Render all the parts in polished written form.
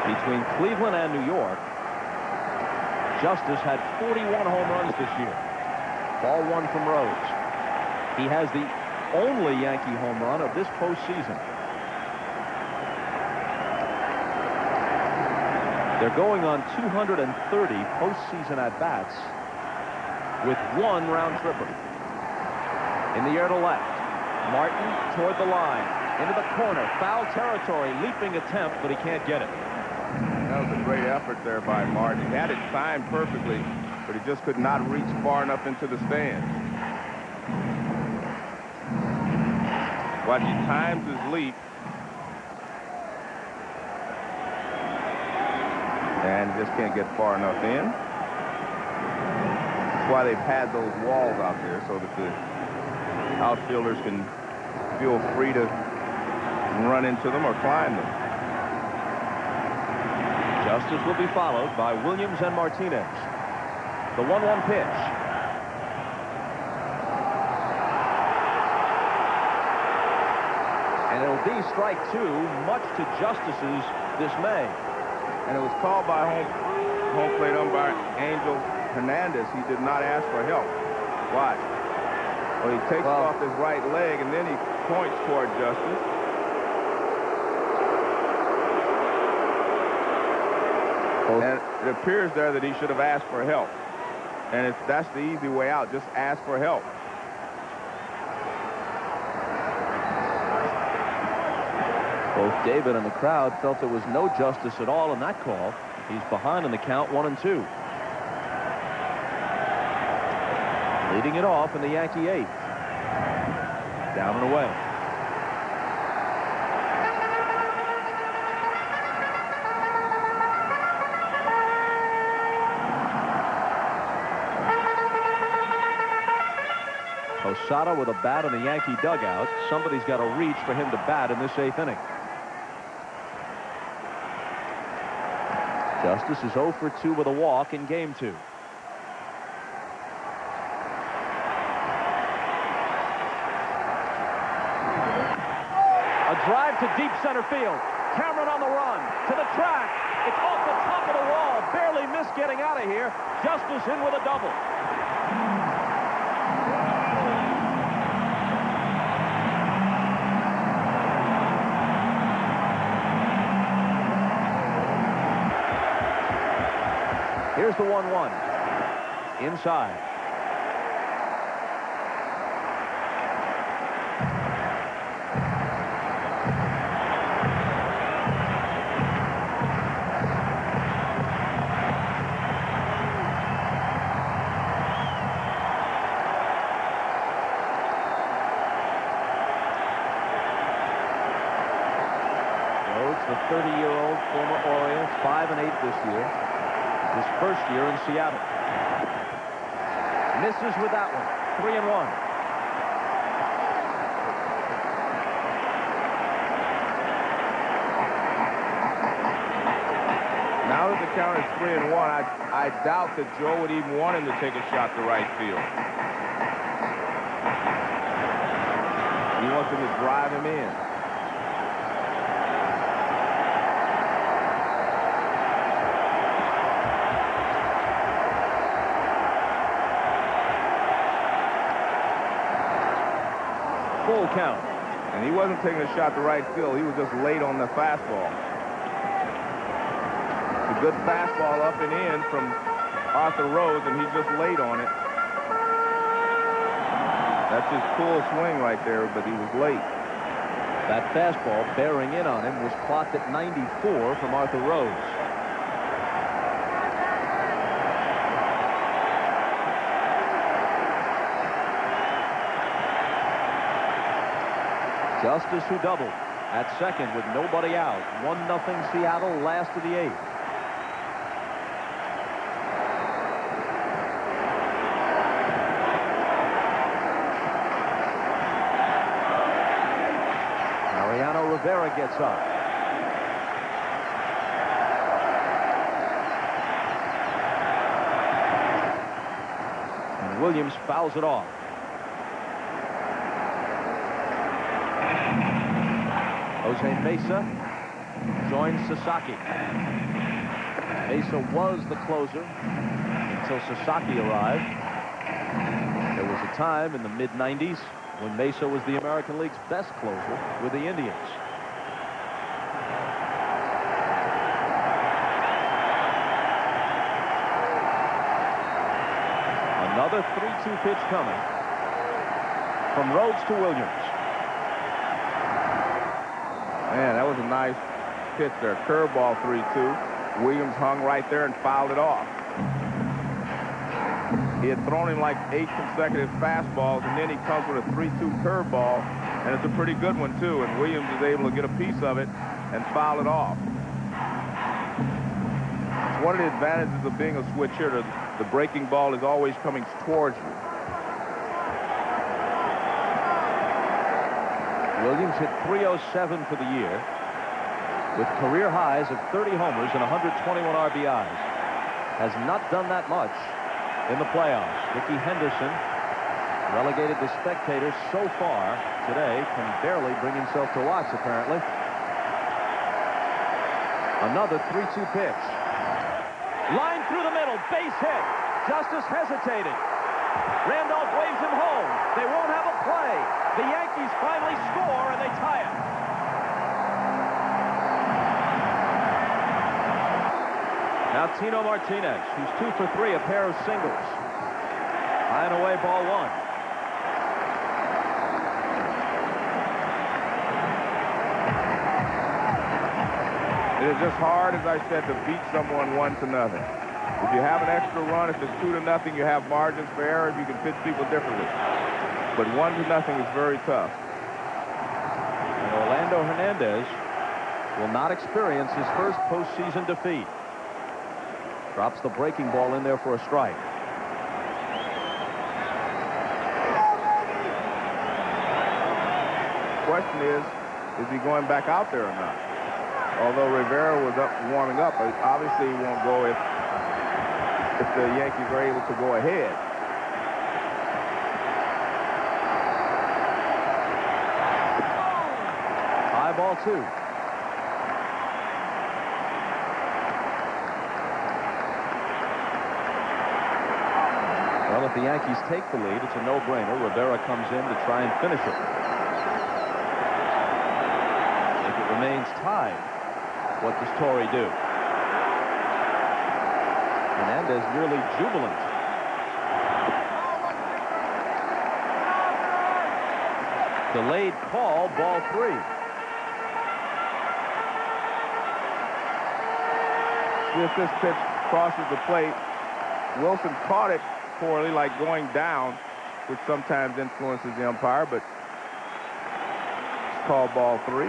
Between Cleveland and New York, Justice had 41 home runs this year. Ball one from Rhodes. He has the only Yankee home run of this postseason. They're going on 230 postseason at-bats with one round tripper. In the air to left. Martin toward the line. Into the corner. Foul territory. Leaping attempt, but he can't get it. That was a great effort there by Martin. He had it timed perfectly, but he just could not reach far enough into the stands. Watch, he times his leap. And just can't get far enough in. That's why they've had those walls out there, so that the outfielders can feel free to run into them or climb them. Justice will be followed by Williams and Martinez. The 1-1 pitch. And it'll be strike two, much to Justice's dismay. And it was called by home plate umpire Angel Hernandez. He did not ask for help. Watch. Well, he takes off his right leg, and then he points toward Justice. And it appears there that he should have asked for help. And that's the easy way out. Just ask for help. Both David and the crowd felt there was no justice at all in that call. He's behind in the count 1-2. Leading it off in the Yankee eighth. Down and away. Posada with a bat in the Yankee dugout. Somebody's got to reach for him to bat in this eighth inning. Justice is 0 for 2 with a walk in game 2. A drive to deep center field. Cameron on the run to the track. It's off the top of the wall. Barely missed getting out of here. Justice in with a double. Here's the 1-1. Inside. Rhodes, the 30-year-old former Oriole, 5-8 this year. His first year in Seattle. Misses with that one. 3-1. Now that the count is 3-1, I doubt that Joe would even want him to take a shot to right field. He wants him to drive him in. Full count. And he wasn't taking a shot to right field. He was just late on the fastball. It's a good fastball up and in from Arthur Rhodes, and he's just late on it. That's his full swing right there, but he was late. That fastball bearing in on him was clocked at 94 from Arthur Rhodes. Justice, who doubled at second with nobody out. 1-0 Seattle, last of the eighth. Mariano Rivera gets up. And Williams fouls it off. Jose Mesa joins Sasaki. Mesa was the closer until Sasaki arrived. There was a time in the mid-90s when Mesa was the American League's best closer with the Indians. Another 3-2 pitch coming from Rhodes to Williams. Man, that was a nice pitch there. Curveball 3-2. Williams hung right there and fouled it off. He had thrown him like 8 consecutive fastballs, and then he comes with a 3-2 curveball, and it's a pretty good one, too. And Williams is able to get a piece of it and foul it off. It's one of the advantages of being a switch hitter. The breaking ball is always coming towards you. Williams hit .307 for the year with career highs of 30 homers and 121 RBIs. Has not done that much in the playoffs. Ricky Henderson, relegated to spectators so far today, can barely bring himself to watch, apparently. Another 3-2 pitch. Line through the middle, base hit. Justice hesitated. Randolph waves him home. They won't have a play. The Yankees finally score, and they tie it. Now Tino Martinez, who's 2 for 3, a pair of singles. High and away, ball 1. It is just hard, as I said, to beat someone 1-0. If you have an extra run, if it's 2-0, you have margins for error. You can pitch people differently. But 1-0 is very tough. And Orlando Hernandez will not experience his first postseason defeat. Drops the breaking ball in there for a strike. The question is he going back out there or not? Although Rivera was up warming up, obviously he won't go if the Yankees are able to go ahead. High ball 2. Well, if the Yankees take the lead, it's a no-brainer. Rivera comes in to try and finish it. If it remains tied, what does Torrey do? Hernandez nearly jubilant. Delayed call, ball 3. If this pitch crosses the plate, Wilson caught it poorly, like going down, which sometimes influences the umpire, but it's called ball 3.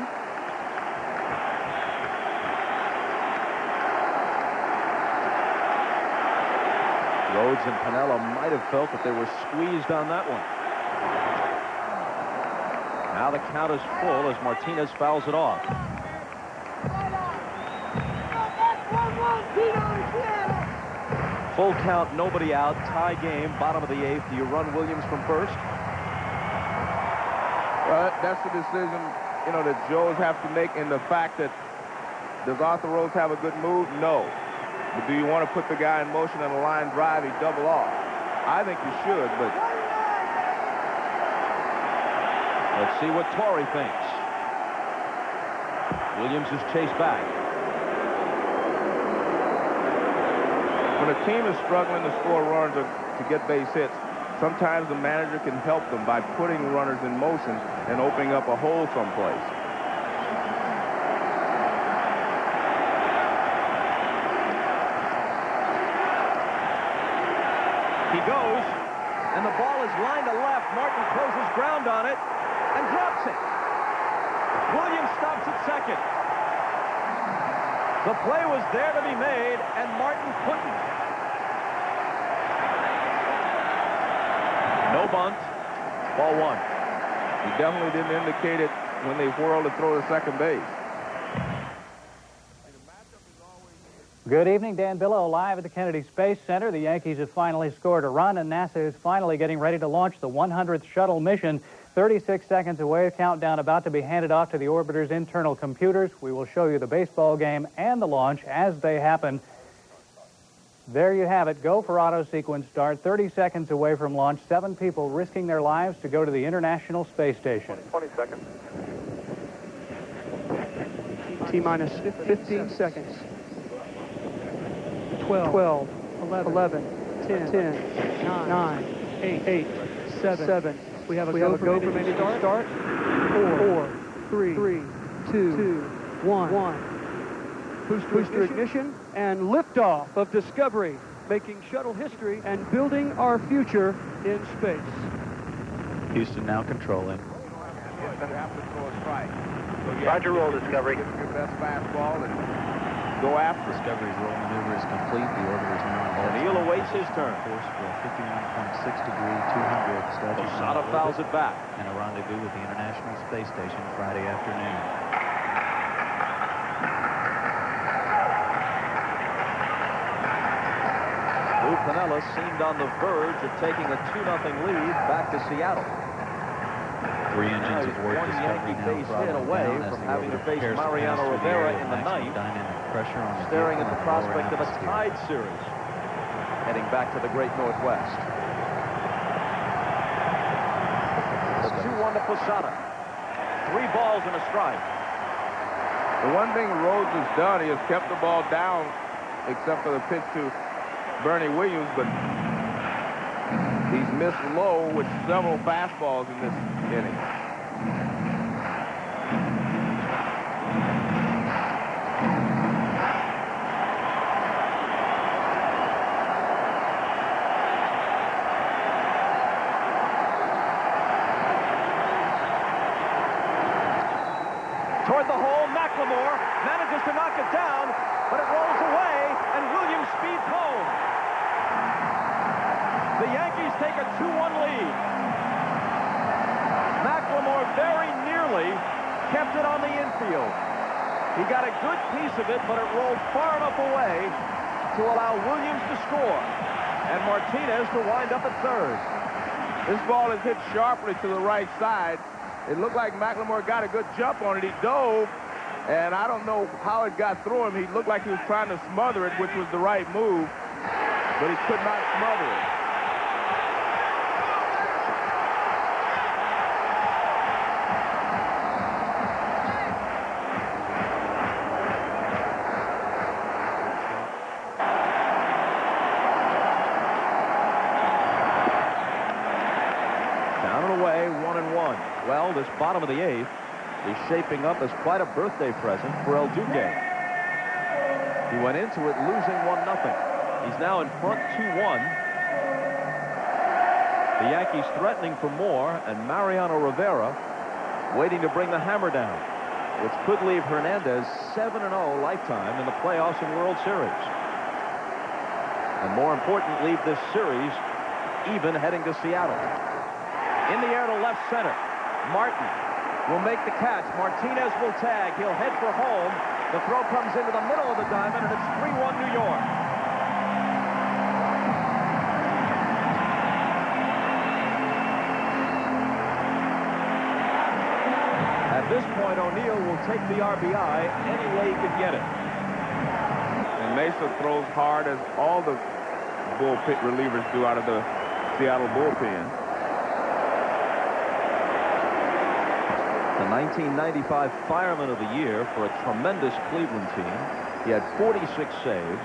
Rhodes and Piniella might have felt that they were squeezed on that one. Now the count is full as Martinez fouls it off. Full count, nobody out, tie game, bottom of the 8th. Do you run Williams from first? Well, that's the decision, that Joes have to make, in the fact that does Arthur Rhodes have a good move? No. But do you want to put the guy in motion on a line drive? He double off. I think you should, but let's see what Torrey thinks. Williams is chased back. When a team is struggling to score runs or to get base hits, sometimes the manager can help them by putting runners in motion and opening up a hole someplace. He goes, and the ball is lined to left. Martin closes ground on it and drops it. Williams stops at second. The play was there to be made, and Martin couldn't. No bunt, ball 1. He definitely didn't indicate it when they whirled to throw to second base. Good evening, Dan Billow live at the Kennedy Space Center. The Yankees have finally scored a run, and NASA is finally getting ready to launch the 100th shuttle mission. 36 seconds away. Countdown about to be handed off to the orbiter's internal computers. We will show you the baseball game and the launch as they happen. There you have it. Go for auto sequence start. 30 seconds away from launch. 7 people risking their lives to go to the International Space Station. 20 seconds. T-minus 15 seconds. 12, 11, 10, 9, 8, 7. We have a go from any start. 4, 3, 2, 1. Booster ignition and liftoff of Discovery, making shuttle history and building our future in space. Houston now controlling. Roger, roll, Discovery. Get your best fastball and go after it. Discovery's roll maneuver is complete. The orbiter is now on O'Neill awaits his turn. Course for a 51.6 degree, 200 stealthy Posada fouls it back. and a rendezvous with the International Space Station Friday afternoon. Lou Piniella seemed on the verge of taking a 2-0 lead back to Seattle. 3 engines He's aboard one Discovery Yankee now base hit throttling away down as from the having to orbiter face prepares to Mariano pass through the Rivera area in with the maximum ninth, dynamic pressure on the staring at vehicle the and lower prospect of a altitude. tied series, heading back to the Great Northwest. The 2-1 to Posada. 3 balls and a strike. The one thing Rhodes has done, he has kept the ball down, except for the pitch to Bernie Williams, but he's missed low with several fastballs in this inning. Toward the hole, McLemore manages to knock it down, but it rolls away, and Williams speeds home. The Yankees take a 2-1 lead. McLemore very nearly kept it on the infield. He got a good piece of it, but it rolled far enough away to allow Williams to score, and Martinez to wind up at third. This ball is hit sharply to the right side. It looked like McLemore got a good jump on it. He dove, and I don't know how it got through him. He looked like he was trying to smother it, which was the right move, but he could not smother it. Down and away, 1-1. Well, this bottom of the 8th is shaping up as quite a birthday present for El Duque. He went into it losing 1-0. He's now in front 2-1. The Yankees threatening for more, and Mariano Rivera waiting to bring the hammer down, which could leave Hernandez 7-0 lifetime in the playoffs and World Series. And more important, leave this series even heading to Seattle. In the air to left center. Martin will make the catch. Martinez will tag. He'll head for home. The throw comes into the middle of the diamond, and it's 3-1 New York. At this point, O'Neill will take the RBI any way he can get it. And Mesa throws hard as all the bullpen relievers do out of the Seattle bullpen. The 1995 Fireman of the Year for a tremendous Cleveland team. He had 46 saves.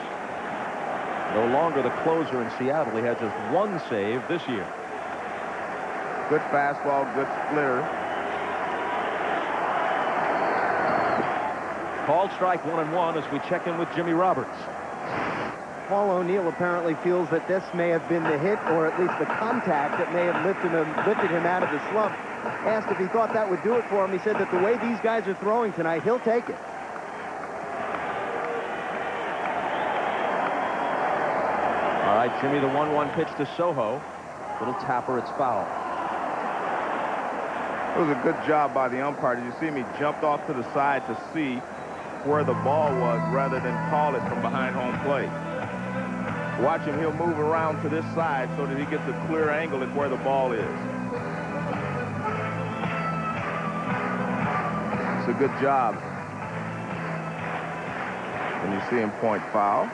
No longer the closer in Seattle. He had just 1 save this year. Good fastball, good splitter. Called strike 1-1 as we check in with Jimmy Roberts. Paul O'Neill apparently feels that this may have been the hit, or at least the contact that may have lifted him out of the slump. Asked if he thought that would do it for him. He said that the way these guys are throwing tonight, he'll take it. All right, Jimmy, the 1-1 pitch to Soho. Little tapper, it's foul. It was a good job by the umpire. Did you see him? He jumped off to the side to see where the ball was rather than call it from behind home plate. Watch him. He'll move around to this side so that he gets a clear angle at where the ball is. good job. And you see him point foul.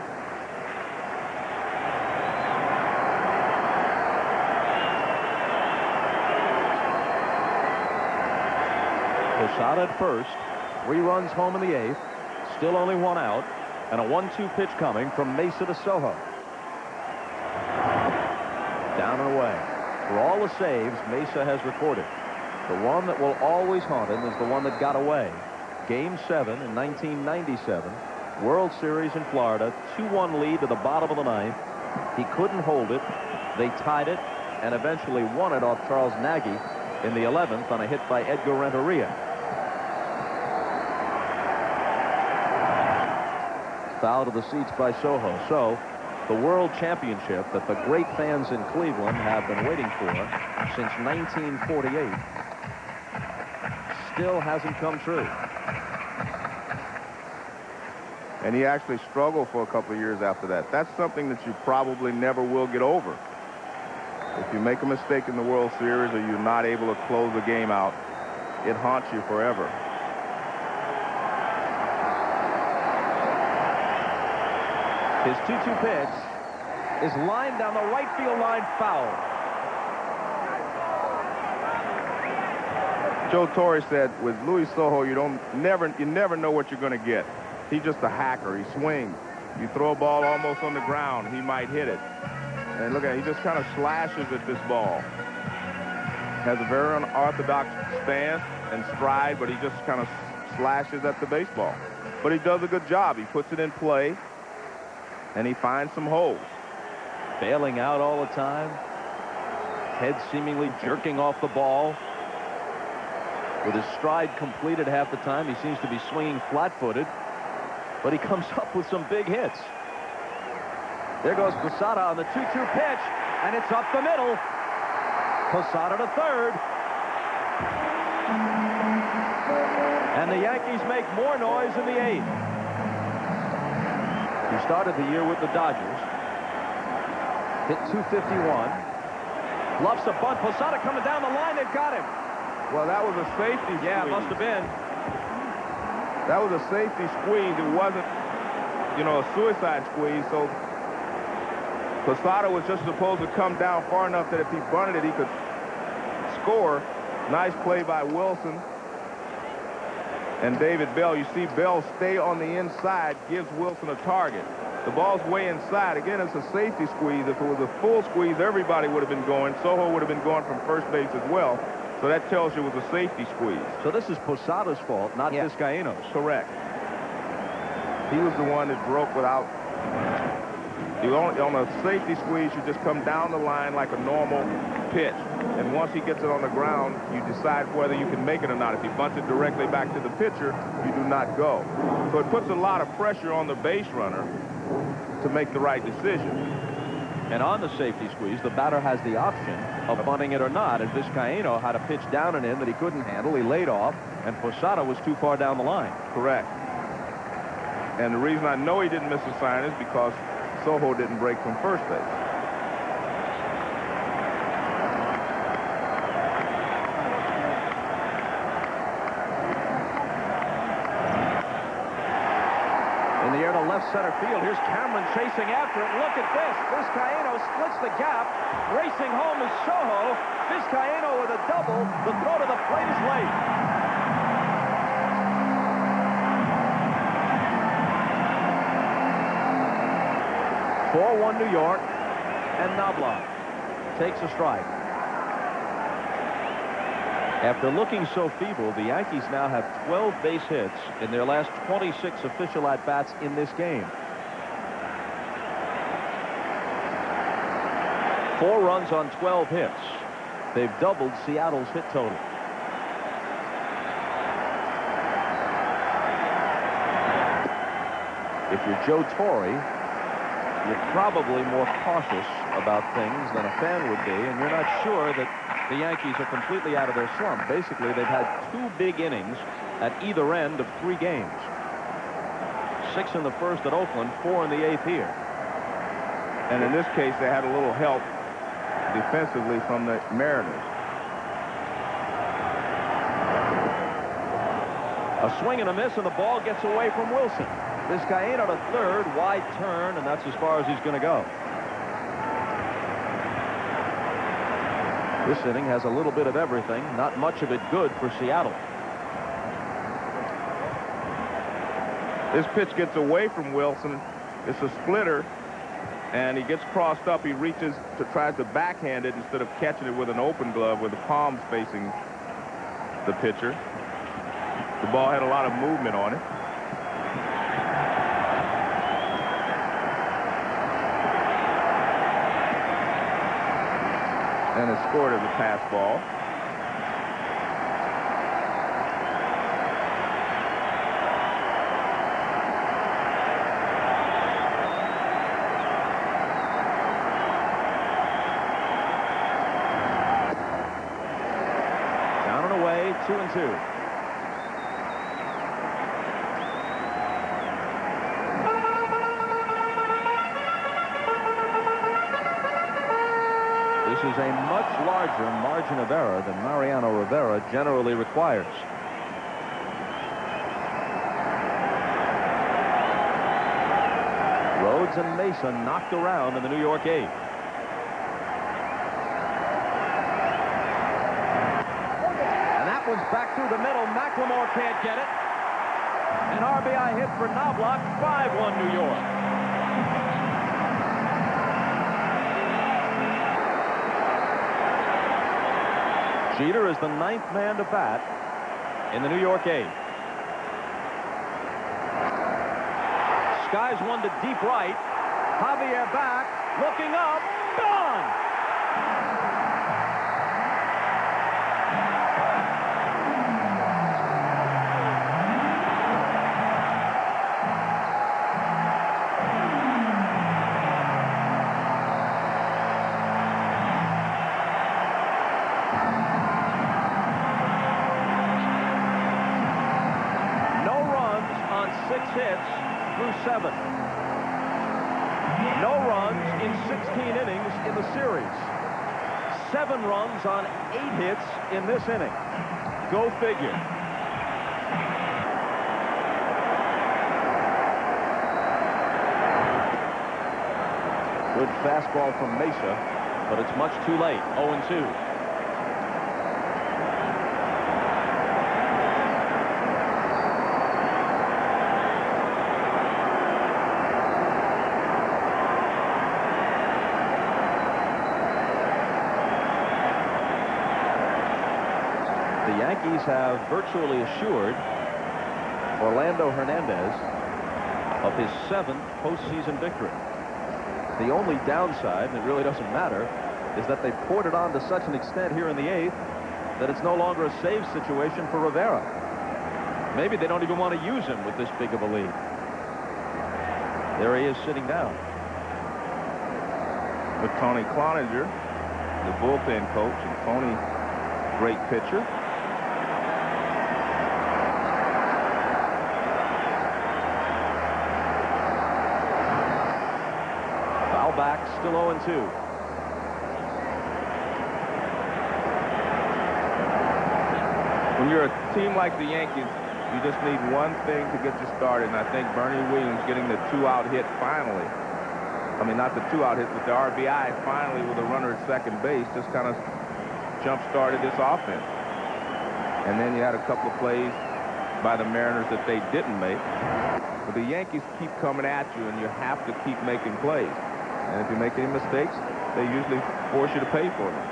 Posada at first. 3 runs home in the 8th. Still only 1 out. And a 1-2 pitch coming from Mesa to Soho. Down and away. For all the saves Mesa has recorded, the one that will always haunt him is the one that got away. Game 7 in 1997. World Series in Florida. 2-1 lead to the bottom of the 9th. He couldn't hold it. They tied it and eventually won it off Charles Nagy in the 11th on a hit by Edgar Renteria. Foul to the seats by Soho. So the World Championship that the great fans in Cleveland have been waiting for since 1948 still hasn't come true. And he actually struggled for a couple of years after that. That's something that you probably never will get over. If you make a mistake in the World Series or you're not able to close the game out, it haunts you forever. His 2-2 pitch is lined down the right field line, foul. Joe Torre said with Luis Soho, you never know what you're going to get. He's just a hacker. He swings. You throw a ball almost on the ground, he might hit it. And look at it, he just kind of slashes at this ball. Has a very unorthodox stance and stride, but he just kind of slashes at the baseball. But he does a good job. He puts it in play, and he finds some holes. Bailing out all the time. Head seemingly jerking off the ball. With his stride completed half the time, he seems to be swinging flat-footed. But he comes up with some big hits. There goes Posada on the 2-2 pitch, and it's up the middle. Posada to third. And the Yankees make more noise in the 8th. He started the year with the Dodgers. Hit .251. Bluffs a bunt. Posada coming down the line. They've got him. Well, that was a safety squeeze. Yeah, it must have been. That was a safety squeeze. It wasn't, a suicide squeeze. So Posada was just supposed to come down far enough that if he bunted it, he could score. Nice play by Wilson and David Bell. You see Bell stay on the inside, gives Wilson a target. The ball's way inside. Again, it's a safety squeeze. If it was a full squeeze, everybody would have been going. Soho would have been going from first base as well. So that tells you it was a safety squeeze. So this is Posada's fault, not Vizcaino's. Correct. He was the one that broke without. On a safety squeeze, you just come down the line like a normal pitch. And once he gets it on the ground, you decide whether you can make it or not. If he bunts it directly back to the pitcher, you do not go. So it puts a lot of pressure on the base runner to make the right decision. And on the safety squeeze, the batter has the option of bunting it or not. And Vizcaino had a pitch down and in that he couldn't handle. He laid off, and Posada was too far down the line. Correct. And the reason I know he didn't miss a sign is because Soho didn't break from first base. In the air to left center field. Here's Cameron chasing after it. Look at this. Vizcaino splits the gap. Racing home is Soho. Vizcaino with a double. The throw to the plate is late. 4-1 New York, and Knobloch takes a strike. After looking so feeble, the Yankees now have 12 base hits in their last 26 official at-bats in this game. 4 runs on 12 hits. They've doubled Seattle's hit total. If you're Joe Torre, you're probably more cautious about things than a fan would be, and you're not sure that the Yankees are completely out of their slump. Basically, they've had 2 big innings at either end of 3 games. 6 in the first at Oakland, 4 in the 8th here. And in this case, they had a little help defensively from the Mariners. A swing and a miss, and the ball gets away from Wilson. This guy ain't on a third, wide turn, and that's as far as he's going to go. This inning has a little bit of everything, not much of it good for Seattle. This pitch gets away from Wilson. It's a splitter, and he gets crossed up. He reaches to try to backhand it instead of catching it with an open glove with the palms facing the pitcher. The ball had a lot of movement on it. And it's scored as a pass ball. Down and away, 2-2. This is a much larger margin of error than Mariano Rivera generally requires. Rhodes and Mesa knocked around in the New York 8th. And that one's back through the middle. McLemore can't get it. An RBI hit for Knobloch, 5-1 New York. Jeter is the 9th man to bat in the New York 8th. Skies one to deep right. Javier back, looking up, gone! Hits through 7. No runs in 16 innings in the series. 7 runs on 8 hits in this inning. Go figure. Good fastball from Mesa, but it's much too late. 0-2. The Yankees have virtually assured Orlando Hernandez of his 7th postseason victory. The only downside, and it really doesn't matter, is that they poured it on to such an extent here in the 8th that it's no longer a save situation for Rivera. Maybe they don't even want to use him with this big of a lead. There he is sitting down. With Tony Cloninger, the bullpen coach, and Tony, great pitcher. Back, still 0-2. When you're a team like the Yankees, you just need one thing to get you started, and I think Bernie Williams getting the 2-out hit finally. I mean, not the 2-out hit, but the RBI finally with a runner at second base just kind of jump-started this offense. And then you had a couple of plays by the Mariners that they didn't make. But the Yankees keep coming at you, and you have to keep making plays. And if you make any mistakes, they usually force you to pay for them.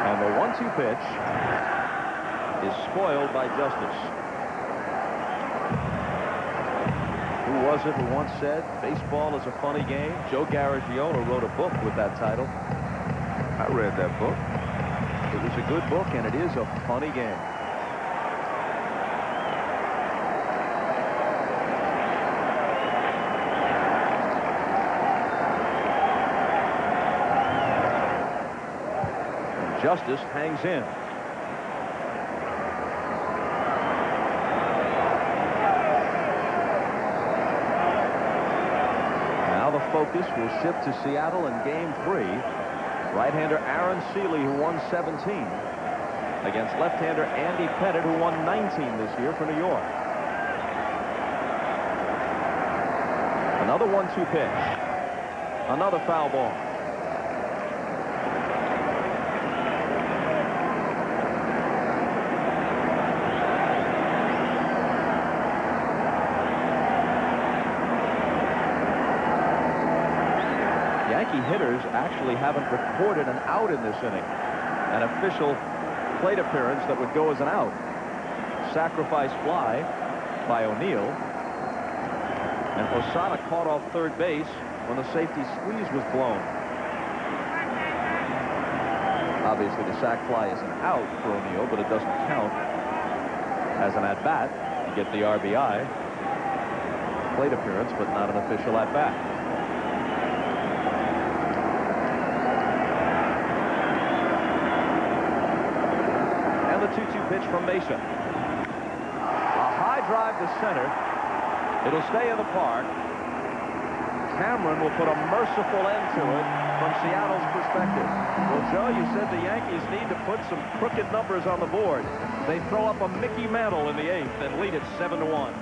And the 1-2 pitch is spoiled by Justice. Who was it who once said, baseball is a funny game? Joe Garagiola wrote a book with that title. I read that book. It was a good book, and it is a funny game. And Justice hangs in. focus will shift to Seattle in Game 3. Right-hander Aaron Seeley, who won 17, against left-hander Andy Pettit, who won 19 this year for New York. Another 1-2 pitch. Another foul ball. Yankee hitters actually haven't recorded an out in this inning. An official plate appearance that would go as an out. Sacrifice fly by O'Neill. And Posada caught off third base when the safety squeeze was blown. Obviously, the sac fly is an out for O'Neill, but it doesn't count as an at-bat. You get the RBI. Plate appearance, but not an official at-bat. And the 2-2 pitch from Mason. A high drive to center. It'll stay in the park. Cameron will put a merciful end to it from Seattle's perspective. Well, Joe, you said the Yankees need to put some crooked numbers on the board. They throw up a Mickey Mantle in the 8th and lead it 7-1.